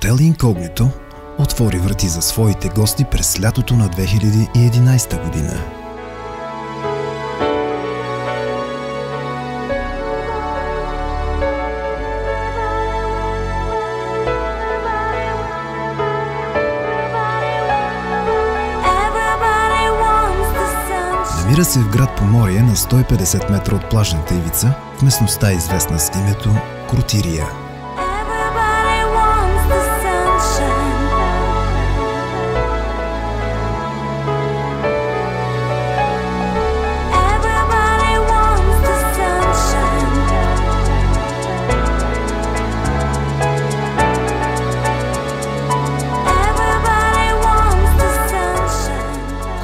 Хотел Инкогнито отвори врати за своите гости през лятото на 2011 година. Намира се в град Поморие на 150 метра от плажната ивица, в местността известна с името Кротирия.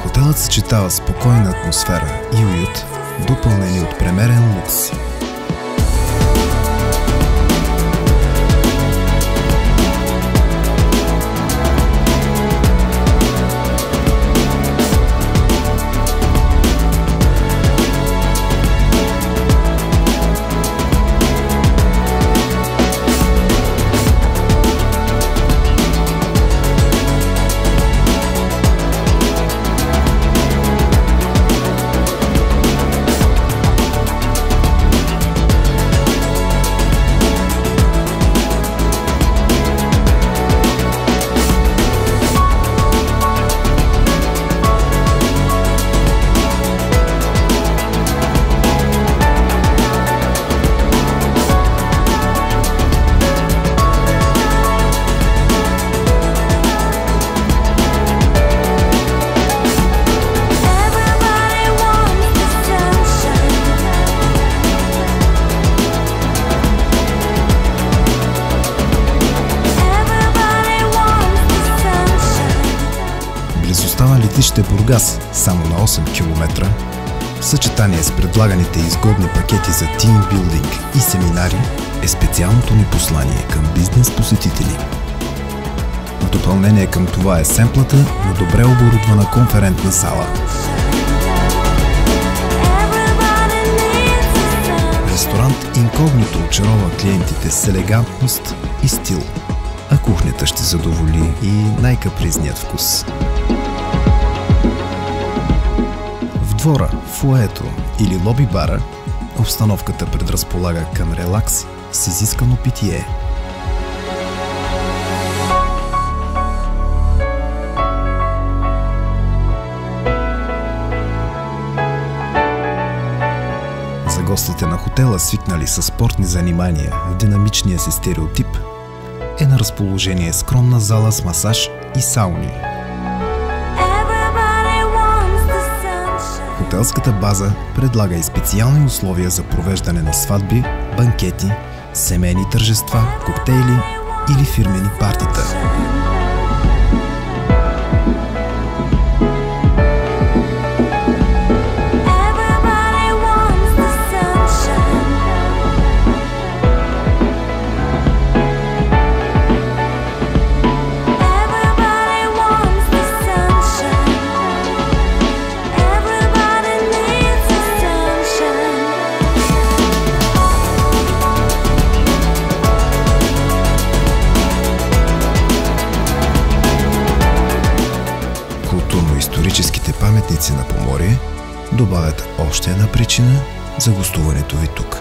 Хотелът съчетава спокойна атмосфера и уют, допълнени от премерен лукс. Близостта на летище Бургас, само на 8 км, в съчетание с предлаганите изгодни пакети за тимбилдинг и семинари, е специалното ни послание към бизнес посетители. В допълнение към това е семплата на добре оборудвана конферентна зала. Ресторант Инкогнито очарова клиентите с елегантност и стил, а кухнята ще задоволи и най-капризният вкус. В двора, фоайето или лоби-бара обстановката предразполага към релакс с изискано питие. За гостите на хотела, свикнали с спортни занимания в динамичния си стереотип, е на разположение скромна зала с масаж и сауни. Хотелската база предлага и специални условия за провеждане на сватби, банкети, семейни тържества, коктейли или фирмени партита. Културно-историческите паметници на Поморие добавят още една причина за гостуването ви тук.